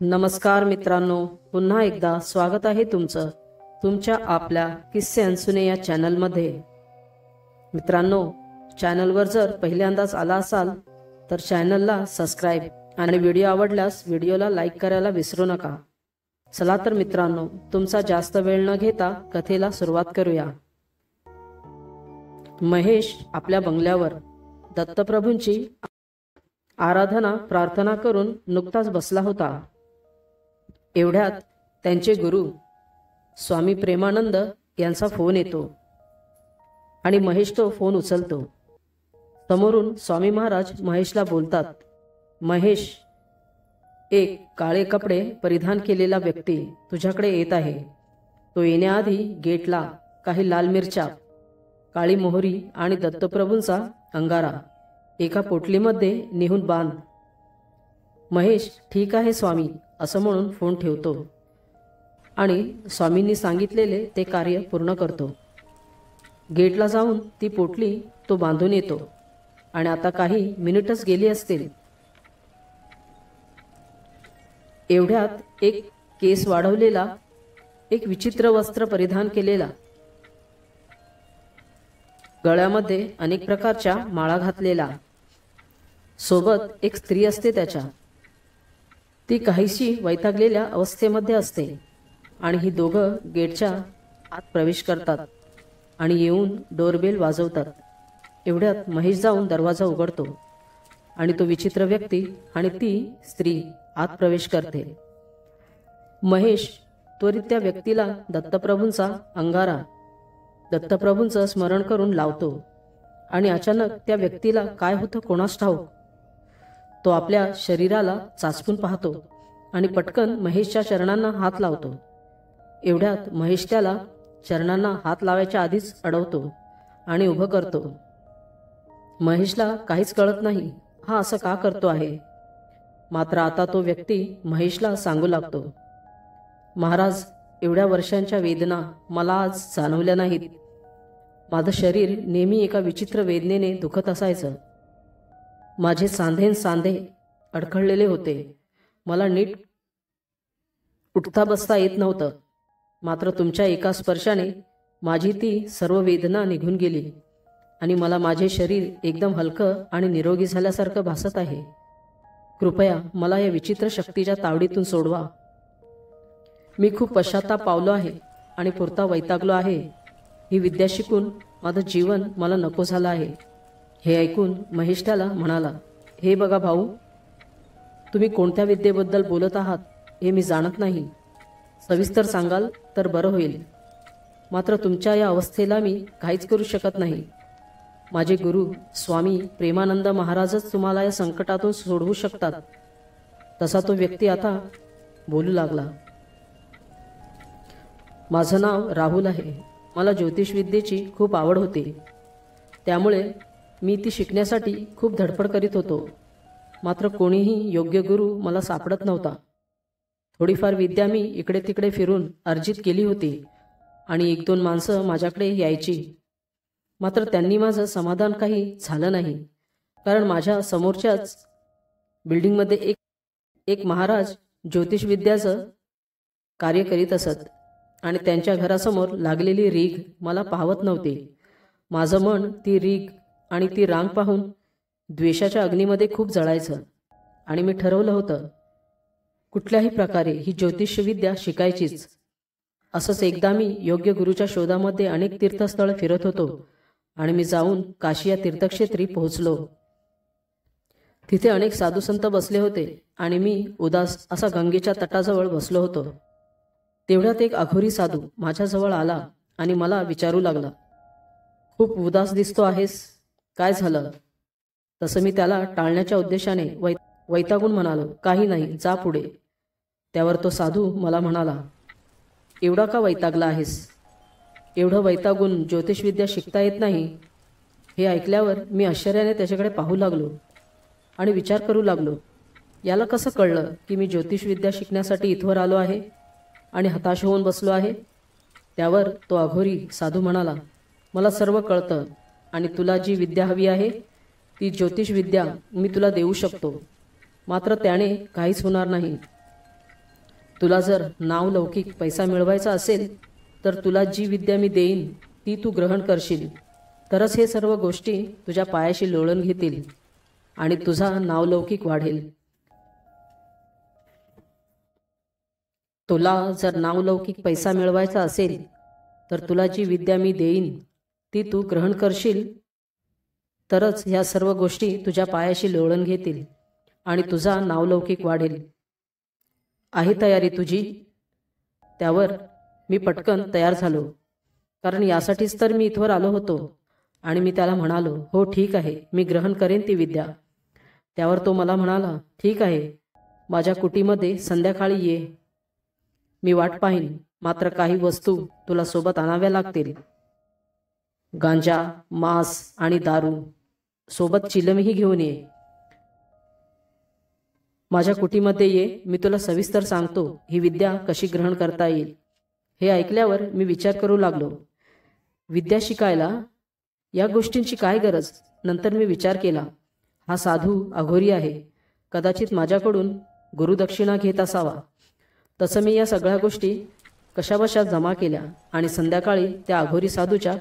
नमस्कार मित्रांनो, पुन्हा एकदा स्वागत आहे तुमचं तुमच्या आपल्या किस्से अनसुने या चॅनलमध्ये। मित्रांनो, चॅनलवर जर पहिल्यांदाच आला असाल तर चॅनलला सबस्क्राइब आणि व्हिडिओ आवडल्यास व्हिडिओला लाईक करायला विसरू नका। चला तर मित्रांनो, तुमचा जास्त वेळ न घेता कथेला सुरुवात करूया। महेश आपल्या बंगल्यावर दत्तप्रभूंची आराधना प्रार्थना करून नुकताच बसला होता। एवढ्यात त्यांचे गुरु स्वामी प्रेमानंद यांचा फोन येतो आणि महेश तो फोन उचलतो। समोरून स्वामी महाराज महेशला बोलतात, महेश, एक काळे कपडे परिधान केलेला व्यक्ती तुझ्याकडे येत आहे। तो येण्याआधी गेटला काही लाल मिरच्या, काळी मोहरी आणि दत्तप्रभूंचा अंगारा एका पोटलीमध्ये नेहून बांध। महेश ठीक आहे स्वामी असं म्हणून फोन ठेवतो आणि स्वामींनी सांगितलेले ते कार्य पूर्ण करतो। गेटला जाऊन ती पोटली तो बांधून येतो आणि आता काही मिनिटच गेली असतील। एवढ्यात एक केस वाढवलेला, एक विचित्र वस्त्र परिधान केलेला, गळ्यामध्ये अनेक प्रकारच्या माळा घातलेला, सोबत एक स्त्री असते त्याच्या। ती काहीशी वैतागलेल्या अवस्थेमध्ये असते आणि ही दोघं गेटच्या आत प्रवेश करतात आणि येऊन डोरबेल वाजवतात। एवढ्यात महेश जाऊन दरवाजा उघडतो आणि तो विचित्र व्यक्ती आणि ती स्त्री आत प्रवेश करते। महेश त्वरित त्या व्यक्तीला दत्तप्रभूंचा अंगारा, दत्तप्रभूंचं स्मरण करून लावतो आणि अचानक त्या व्यक्तीला काय होतं कोणास ठाऊक, तो आपल्या शरीराला चाचपून पाहतो आणि पटकन महेशच्या चरणांना हात लावतो। एवढ्यात महेश त्याला चरणांना हात लावायच्या आधीच अडवतो आणि उभं करतो। महेशला काहीच कळत नाही हा असं का करतो आहे। मात्र आता तो व्यक्ती महेशला सांगू लागतो, महाराज, एवढ्या वर्षांच्या वेदना मला आज जाणवल्या नाहीत। माझं शरीर नेहमी एका विचित्र वेदनेने दुखत असायचं। माझे सांधे अडखळलेले होते, मला नीट उठता बसता येत नव्हतं। मात्र तुमच्या एका स्पर्शाने माझी ती सर्व वेदना निघून गेली आणि मला माझे शरीर एकदम हलकं आणि निरोगी झाल्यासारखं भासत आहे। कृपया मला या विचित्र शक्तीच्या तावडीतून सोडवा। मी खूप पश्चाताप पावलो आहे आणि पुरता वैतागलो आहे। ही विद्या शिकून माझं जीवन मला नको झालं आहे। हे ऐकून महेश त्याला म्हणाला, हे बघा भाऊ, तुम्ही कोणत्या विद्येबद्दल बोलत आहात हे मी जाणत नाही। सविस्तर सांगाल तर बरं होईल। मात्र तुमच्या या अवस्थेला मी काहीच करू शकत नाही। माझे गुरु स्वामी प्रेमानंद महाराजच तुम्हाला या संकटातून सोडवू शकतात। तसा तो व्यक्ती आता बोलू लागला, माझं नाव राहुल आहे। मला ज्योतिषविद्येची खूप आवड होती, त्यामुळे मी ती शिकण्यासाठी खूप धडपड करीत होतो। मात्र कोणीही योग्य गुरु मला सापडत नव्हता। थोडीफार विद्या मी इकडे तिकडे फिरून अर्जित केली होती आणि एक दोन माणसं माझ्याकडे यायची। मात्र त्यांनी माझं समाधान काही झालं नाही, कारण माझ्या समोरच्याच बिल्डिंगमध्ये एक महाराज ज्योतिषविद्याचं कार्य करीत असत आणि त्यांच्या घरासमोर लागलेली रीघ मला पाहवत नव्हती। माझं मन ती रीघ आणि ती रांग पाहून द्वेषाच्या अग्नीमध्ये खूप जळायचं आणि मी ठरवलं होतं, कुठल्याही प्रकारे ही ज्योतिषविद्या शिकायचीच। असंच एकदा मी योग्य गुरुच्या शोधामध्ये अनेक तीर्थस्थळ फिरत होतो आणि मी जाऊन काशी या तीर्थक्षेत्री पोहोचलो। तिथे अनेक साधू संत बसले होते आणि मी उदास असा गंगेच्या तटाजवळ बसलो होतो। तेवढ्यात एक अघोरी साधू माझ्याजवळ आला आणि मला विचारू लागला, खूप उदास दिसतो आहेस, काय झालं? तसं मी त्याला टाळण्याच्या उद्देशाने वैतागून म्हणालो, काही नाही, जा पुढे। त्यावर तो साधू मला म्हणाला, एवढा का वैतागला आहेस? एवढं वैतागून ज्योतिषविद्या शिकता येत नाही? हे ऐकल्यावर मी आश्चर्याने त्याच्याकडे पाहू लागलो आणि विचार करू लागलो, याला कसं कळलं की मी ज्योतिषविद्या शिकण्यासाठी इथवर आलो आहे आणि हताश होऊन बसलो आहे? त्यावर तो अघोरी साधू म्हणाला, मला सर्व कळतं आणि तुला जी विद्या हवी आहे ती ज्योतिषविद्या मी तुला देऊ शकतो। मात्र त्याने काहीच होणार नाही। तुला जर नावलौकिक पैसा मिळवायचा असेल तर तुला जी विद्या मी देईन ती तू ग्रहण करशील, तरच हे सर्व गोष्टी तुझ्या पायाशी लोळण घेतील आणि तुझा नावलौकिक वाढेल. तुला जर नावलौकिक पैसा मिळवायचा असेल तर तुला जी विद्या मी देईन ती तू ग्रहण करशील, तरच ह्या सर्व गोष्टी तुझ्या पायाशी लोळण घेतील आणि तुझा नावलौकिक वाढेल. आहे तयारी तुझी? त्यावर मी पटकन तयार झालो, कारण यासाठीच तर मी इथवर आलो होतो. आणि मी त्याला म्हणालो, हो ठीक आहे, मी ग्रहण करेन ती विद्या. त्यावर तो मला म्हणाला, ठीक आहे, माझ्या कुटीमध्ये संध्याकाळी ये, मी वाट पाहीन. मात्र काही वस्तू तुला सोबत आणाव्या लागतील. गांजा, मांस आणि दारू, सोबत चिलमही घेऊन ये. माझ्या कुटीमध्ये ये, मी तुला सविस्तर सांगतो ही विद्या कशी ग्रहण करता येईल. हे ऐकल्यावर मी विचार करू लागलो, विद्या शिकायला या गोष्टींची काय गरज? नंतर मी विचार केला, हा साधू अघोरी आहे, कदाचित माझ्याकडून गुरुदक्षिणा घेत असावा. तसं मी या सगळ्या गोष्टी कशाबशा जमा केल्या आणि संध्याकाळी त्या अघोरी साधूच्या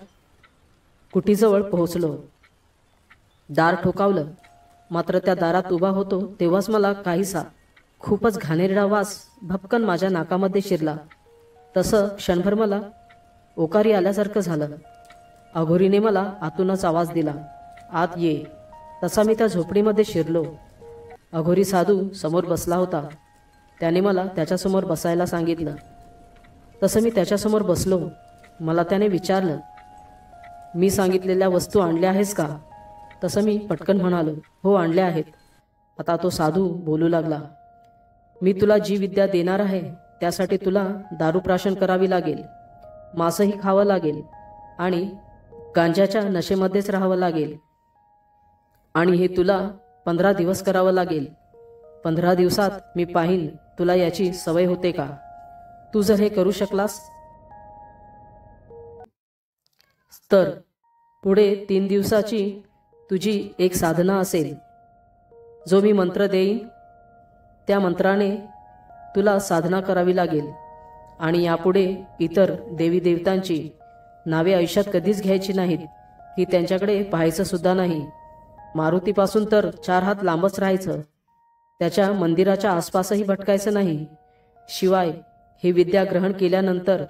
कुटीजवळ पोहोचलो. दार ठोकावलं. मात्र त्या दारात उभा होतो तेव्हाच मला काहीसा खूपच घाणेरडा वास भपकन माझ्या नाकामध्ये शिरला. तसं क्षणभर मला ओकारी आल्यासारखं झालं. अघोरीने मला आतूनच आवाज दिला, आत ये. तसा मी त्या झोपडीमध्ये शिरलो. अघोरी साधू समोर बसला होता. त्याने मला त्याच्यासमोर बसायला सांगितलं. तसं मी त्याच्यासमोर बसलो. मला त्याने विचारलं, मी सांगितलेल्या वस्तू आणल्या आहेस का? तसं मी पटकन म्हणालो, हो आणल्या आहेत. आता तो साधू बोलू लागला, मी तुला जी विद्या देणार आहे त्यासाठी तुला दारूप्राशन करावी लागेल, मांसही खावं लागेल आणि गांजाच्या नशेमध्येच राहावं लागेल. आणि हे तुला 15 दिवस करावं लागेल. 15 दिवसात मी पाहीन तुला याची सवय होते का. तू जर हे करू शकलास तर पुढे 3 दिवसाची तुझी एक साधना असेल. जो मी मंत्र देईन त्या मंत्राने तुला साधना करावी लागेल. आणि यापुढे इतर देवी देवतांची नावे आयुष्यात कधीच घ्यायची नाहीत, की त्यांच्याकडे पाहायचं सुद्धा नाही. मारुतीपासून तर 4 हात लांबच राहायचं. त्याच्या मंदिराच्या आसपासही भटकायचं नाही. शिवाय ही विद्या ग्रहण केल्यानंतर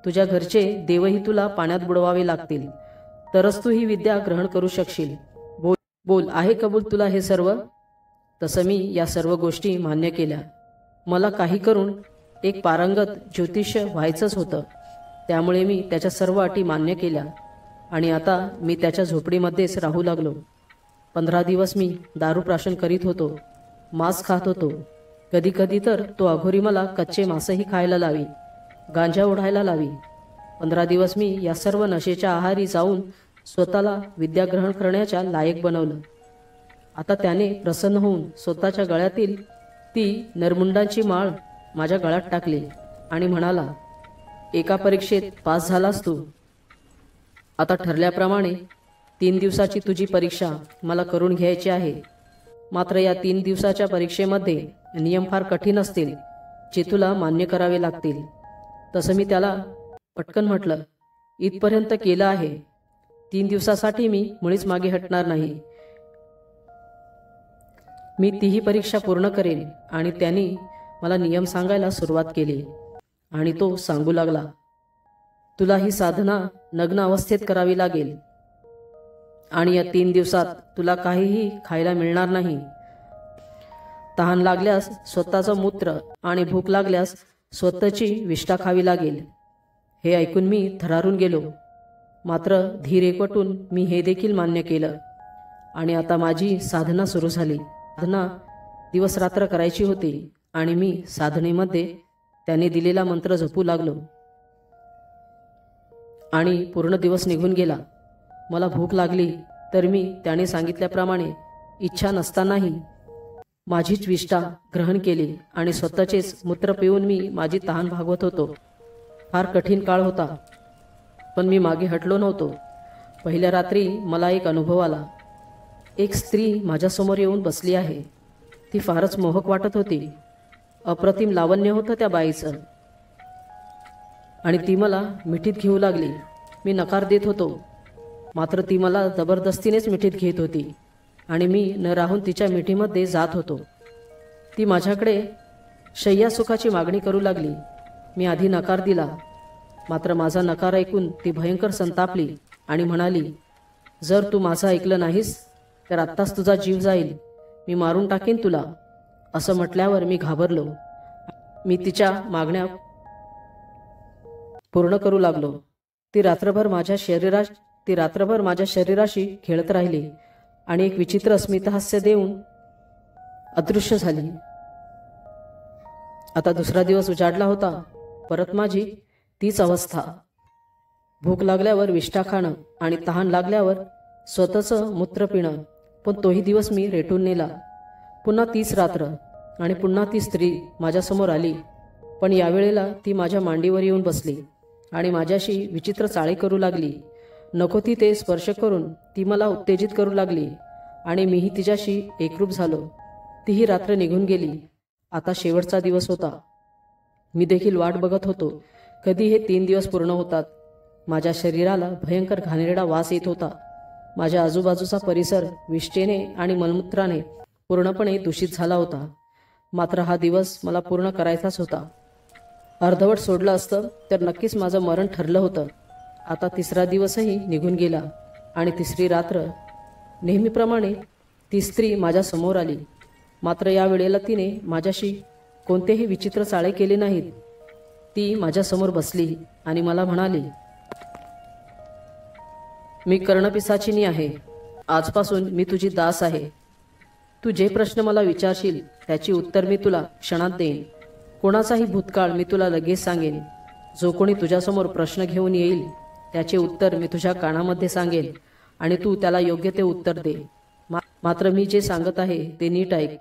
तुझ्या घरचे देवही तुला पाण्यात बुडवावे लागतील, तरच तू ही विद्या ग्रहण करू शकशील. बोल, आहे कबूल तुला हे सर्व? तसं मी या सर्व गोष्टी मान्य केल्या. मला काही करून एक पारंगत ज्योतिष्य व्हायचंच होतं. त्यामुळे मी त्याच्या सर्व अटी मान्य केल्या आणि आता मी त्याच्या झोपडीमध्येच राहू लागलो. 15 दिवस मी दारूप्राशन करीत होतो, मांस खात होतो. कधी कधी तर तो अघोरी मला कच्चे मांसही खायला लावी, गांजा ओढायला लावी. 15 दिवस मी या सर्व नशेच्या आहारी जाऊन स्वतःला विद्या ग्रहण करण्याच्या लायक बनवलं. आता त्याने प्रसन्न होऊन स्वतःच्या गळ्यातील ती नरमुंडांची माळ माझ्या गळ्यात टाकली आणि म्हणाला, एका परीक्षेत पास झालास तू. आता ठरल्याप्रमाणे 3 दिवसाची तुझी परीक्षा मला करून घ्यायची आहे. मात्र या 3 दिवसाच्या परीक्षेमध्ये नियम फार कठीण असतील, जे तुला मान्य करावे लागतील. तसं मी त्याला पटकन म्हटलं, इथपर्यंत केलं आहे. 3 दिवसासाठी मी मुळीच मागे हटणार नाही. मी तीही परीक्षा पूर्ण करेन. आणि त्यांनी मला नियम सांगायला सुरुवात केली आणि तो सांगू लागला, तुला ही साधना नग्न अवस्थेत करावी लागेल आणि या 3 दिवसात तुला काहीही खायला मिळणार नाही. तहान लागल्यास स्वतःचं मूत्र आणि भूक लागल्यास स्वतःची विष्ठा खावी लागेल. हे ऐकून मी थरारून गेलो. मात्र धीर एकवटून मी हे देखील मान्य केलं आणि आता माझी साधना सुरू झाली. साधना दिवस रात्र करायची होती आणि मी साधनेमध्ये त्याने दिलेला मंत्र जपू लागलो. आणि पूर्ण दिवस निघून गेला. मला भूक लागली तर मी त्याने सांगितल्याप्रमाणे इच्छा नसतानाही माझीच विष्ठा ग्रहण केली आणि स्वतःचेच मूत्र पिऊन मी माझी तहान भागवत होतो. फार कठीण काळ होता, पण मी मागे हटलो नव्हतो. पहिल्या रात्री मला एक अनुभव आला. एक स्त्री माझ्यासमोर येऊन बसली आहे. ती फारच मोहक वाटत होती. अप्रतिम लावण्य होतं त्या बाईचं, आणि ती मला मिठीत घेऊ लागली. मी नकार देत होतो, मात्र ती मला जबरदस्तीनेच मिठीत घेत होती आणि मी न राहून तिच्या मिठीमध्ये जात होतो. ती माझ्याकडे शय्यासुखाची मागणी करू लागली. मी आधी नकार दिला, मात्र माझा नकार ऐकून ती भयंकर संतापली आणि म्हणाली, जर तू माझं ऐकलं नाहीस तर आत्ताच तुझा जीव जाईल, मी मारून टाकेन तुला. असं म्हटल्यावर मी घाबरलो. मी तिच्या मागण्या पूर्ण करू लागलो. ती रात्रभर माझ्या शरीराशी खेळत राहिली आणि एक विचित्र स्मितहास्य देऊन अदृश्य झाली. आता दुसरा दिवस उजाडला होता. परत माझी तीच अवस्था. भूक लागल्यावर विष्ठा खाणं आणि तहान लागल्यावर स्वतःचं मूत्र पिणं. पण तोही दिवस मी रेटून नेला. पुन्हा तीच रात्र आणि पुन्हा ती स्त्री माझ्यासमोर आली. पण यावेळेला ती माझ्या मांडीवर येऊन बसली आणि माझ्याशी विचित्र चाळे करू लागली. नको ते स्पर्श करून ती मला उत्तेजित करू लागली आणि मीही तिच्याशी एकरूप झालो. तीही रात्र निघून गेली. आता शेवटचा दिवस होता. मी देखील वाट बघत होतो कधी हे 3 दिवस पूर्ण होतात. माझ्या शरीराला भयंकर घाणेरडा वास येत होता. माझ्या आजूबाजूचा परिसर विष्ठेने आणि मलमूत्राने पूर्णपणे दूषित झाला होता. मात्र हा दिवस मला पूर्ण करायचाच होता. अर्धवट सोडलं असतं तर नक्कीच माझं मरण ठरलं होतं. आता तिसरा दिवसही निघून गेला आणि तिसरी रात्र. नेहमीप्रमाणे ती स्त्री माझ्या समोर आली. मात्र या वेळेला तिने माझ्याशी कोणतेही विचित्र चाळे केले नाहीत. ती माझ्यासमोर बसली आणि मला म्हणाली, मी कर्णपिशाचिनी आहे. आजपासून मी तुझी दास आहे. तू जे प्रश्न मला विचारशील त्याची उत्तर मी तुला क्षणात देईन. कोणाचाही भूतकाळ मी तुला लगेच सांगेन. जो कोणी तुझ्यासमोर प्रश्न घेऊन येईल त्याचे उत्तर मी तुझ्या कानामध्ये सांगेन आणि तू त्याला योग्य ते उत्तर दे. मात्र मी जे सांगत आहे ते नीट ऐक.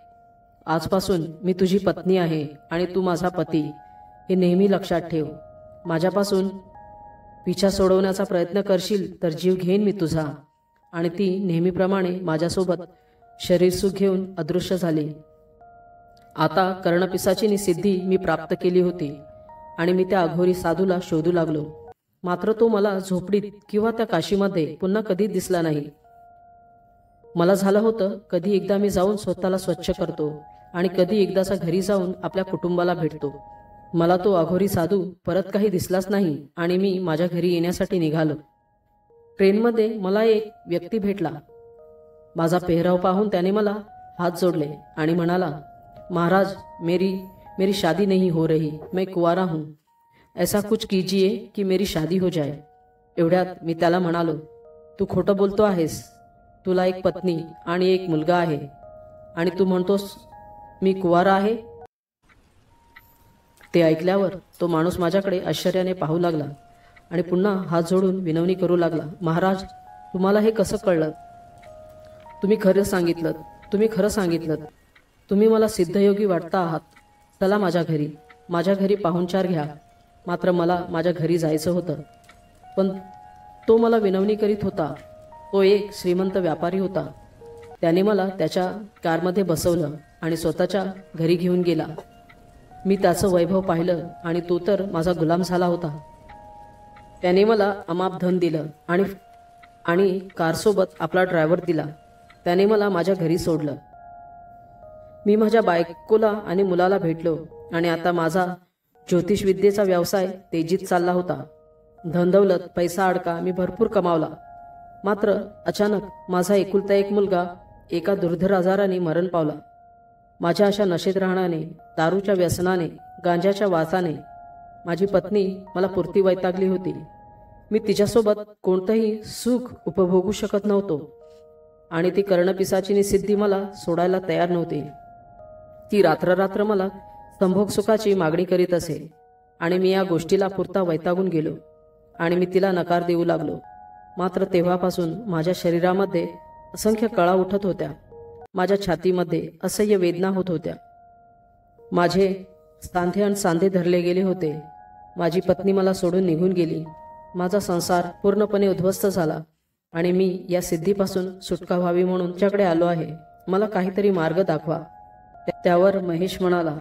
आजपासून मी तुझी पत्नी आहे आणि तू माझा पती, हे नेहमी लक्षात ठेव. माझ्यापासून पिछा सोडवण्याचा प्रयत्न करशील तर जीव घेईन मी तुझा. आणि ती नेहमीप्रमाणे माझ्यासोबत शरीरसुख घेऊन अदृश्य झाली. आता कर्णपिशाचिनी सिद्धी मी प्राप्त केली होती आणि मी त्या अघोरी साधूला शोधू लागलो. मात्र तो मला झोपडीत किंवा त्या काशीमध्ये पुन्हा कधी दिसला नाही. मला झालं होतं कधी एकदा मी जाऊन स्वतःला स्वच्छ करतो आणि कधी एकदाचा घरी जाऊन आपल्या कुटुंबाला भेटतो. मला तो अघोरी साधू परत काही दिसलाच नाही आणि मी माझ्या घरी येण्यासाठी निघालो. ट्रेनमध्ये मला एक व्यक्ती भेटला. माझा पेहराव पाहून त्याने मला हात जोडले आणि म्हणाला, महाराज, मेरी शादी नहीं हो रही, मैं कुंवारा हूँ. ऐसा कुछ कीजिए कि मेरी शादी हो जाए. एवढ्यात मी त्याला म्हणालो, तू खोटं बोलतो आहेस. तुला एक पत्नी आणि एक मुलगा आहे आणि तू म्हणतोस मी कुंवारा आहे. ते ऐकल्यावर तो माणूस माझ्याकडे आश्चर्याने पाहू लागला आणि पुन्हा हात जोडून विनवणी करू लागला, महाराज, तुम्हाला हे कसं कळलं? तुम्ही खरं सांगितलं. तुम्ही मला सिद्धयोगी वाटता आहात. चला माझ्या घरी पाहुणचार घ्या. मात्र मला माझ्या घरी जायचं होतं. पण तो मला विनवणी करीत होता. तो एक श्रीमंत व्यापारी होता. त्याने मला त्याच्या कारमध्ये बसवलं आणि स्वतःच्या घरी घेऊन गेला. मी त्याचं वैभव पाहिलं आणि तो तर माझा गुलाम झाला होता. त्याने मला अमाप धन दिलं आणि कारसोबत आपला ड्रायव्हर दिला. त्याने मला माझ्या घरी सोडलं. मी माझ्या बायकोला आणि मुलाला भेटलो आणि आता माझा ज्योतिषविद्येचा व्यवसाय तेजीत चालला होता. धनदौलत, पैसा अडका मी भरपूर कमावला. मात्र अचानक माझा एकुलता एक मुलगा एका दुर्धर आजाराने मरण पावला. माझ्या अशा नशेत राहण्याने, दारूच्या व्यसनाने, गांजाच्या वासाने माझी पत्नी मला पुरती वैतागली होती. मी तिच्यासोबत कोणतंही सुख उपभोगू शकत नव्हतो आणि ती कर्णपिशाचिनी सिद्धी मला सोडायला तयार नव्हती. ती रात्र मला संभोग सुखाची मागणी करीत असे आणि मी या गोष्टीला पुरता वैतागून गेलो आणि मी तिला नकार देऊ लागलो. मात्र तेव्हापासून माझ्या शरीरामध्ये असंख्य कळा उठत होत्या. माझ्या छातीमध्ये असह्य वेदना होत होत्या. माझे सांधे धरले गेले होते. माझी पत्नी मला सोडून निघून गेली. माझा संसार पूर्णपणे उद्ध्वस्त झाला आणि मी या सिद्धीपासून सुटका व्हावी म्हणून तुमच्याकडे आलो आहे. मला काहीतरी मार्ग दाखवा. त्यावर महेश म्हणाला,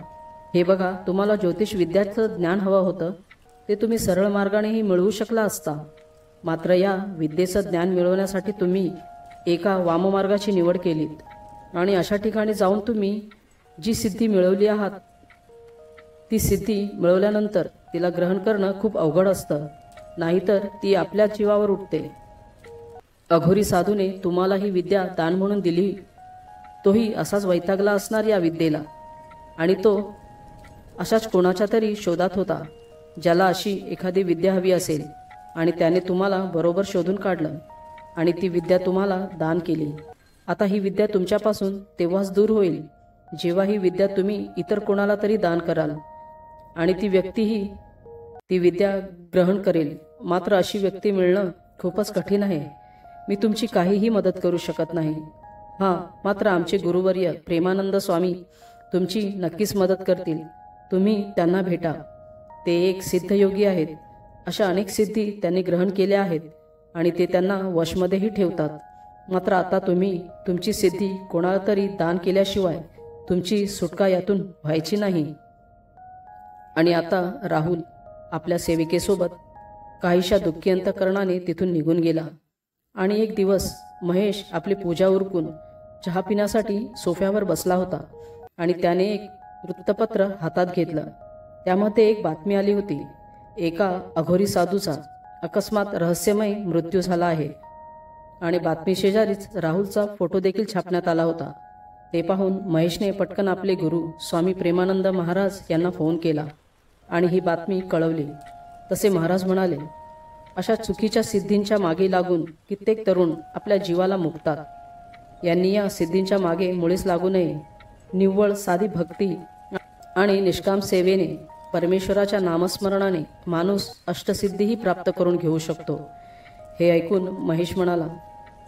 हे बघा, तुम्हाला ज्योतिष विद्याचं ज्ञान हवं होतं ते तुम्ही सरळ मार्गानेही मिळवू शकला असता. मात्र या विद्येचं ज्ञान मिळवण्यासाठी तुम्ही एका वाममार्गाची निवड केलीत आणि अशा ठिकाणी जाऊन तुम्ही जी सिद्धी मिळवली आहात ती सिद्धी मिळवल्यानंतर तिला ग्रहण करणं खूप अवघड असतं, नाहीतर ती आपल्या जीवावर उठते. अघोरी साधूने तुम्हाला ही विद्या दान म्हणून दिली. तोही असाच वैतागला असणार या विद्येला, आणि तो अशाच कोणाच्या तरी शोधात होता ज्याला अशी एखादी विद्या हवी असेल, आणि त्याने तुम्हाला बरोबर शोधून काढलं आणि ती विद्या तुम्हाला दान केली. आता ही विद्या तुमच्यापासून तेव्हाच दूर होईल जेव्हा ही विद्या तुम्ही इतर कोणाला तरी दान कराल आणि ती व्यक्तीही ती विद्या ग्रहण करेल. मात्र अशी व्यक्ती मिळणं खूपच कठीण आहे. मी तुमची काहीही मदत करू शकत नाही. हां, मात्र आमचे गुरुवर्य प्रेमानंद स्वामी तुमची नक्कीच मदत करतील. तुम्ही त्यांना भेटा. ते एक सिद्धयोगी आहेत. अशा अनेक सिद्धी त्यांनी ग्रहण केल्या आहेत आणि ते त्यांना वशमध्येही ठेवतात. मात्र आता तुम्ही तुमची सिद्धी कोणाला तरी दान केल्याशिवाय तुमची सुटका यातून व्हायची नाही. आणि आता राहुल आपल्या सेविकेसोबत काहीशा दुःखी अंतकरणाने तिथून निघून गेला. आणि एक दिवस महेश आपली पूजा उरकून चहा पिण्यासाठी सोफ्यावर बसला होता आणि त्याने एक वृत्तपत्र हातात घेतलं. त्यामध्ये एक बातमी आली होती. एका अघोरी साधूचा अकस्मात रहस्यमय मृत्यू झाला आहे आणि बातमी शेजारीच राहुलचा फोटो देखील छापण्यात आला होता. ते पाहून महेशने पटकन आपले गुरु स्वामी प्रेमानंद महाराज यांना फोन केला आणि ही बातमी कळवली. तसे महाराज म्हणाले, अशा चुकीच्या सिद्धींच्या मागे लागून कित्येक तरुण आपल्या जीवाला मुकतात. यांनी या सिद्धींच्या मागे मुळीच लागू नये. निव्वळ साधी भक्ती आणि निष्काम सेवेने, परमेश्वराच्या नामस्मरणाने माणूस अष्टसिद्धीही प्राप्त करून घेऊ शकतो. हे ऐकून महेश म्हणाला,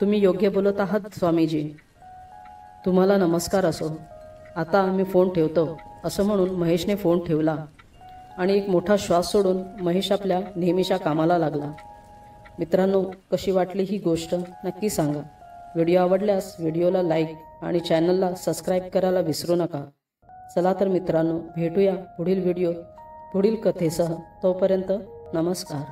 तुम्ही योग्य बोलत आहात स्वामीजी. तुम्हाला नमस्कार असो. आता मी फोन ठेवतो. असं म्हणून महेशने फोन ठेवला आणि एक मोठा श्वास सोडून महेश आपल्या नेहमीच्या कामाला लागला. मित्रांनो, कशी वाटली ही गोष्ट नक्की सांगा. व्हिडिओ आवडल्यास व्हिडिओला लाईक आणि चॅनलला सबस्क्राईब करायला विसरू नका. चला तर मित्रांनो, भेटूया पुढील व्हिडिओ पुढील कथेसह. तोपर्यंत नमस्कार.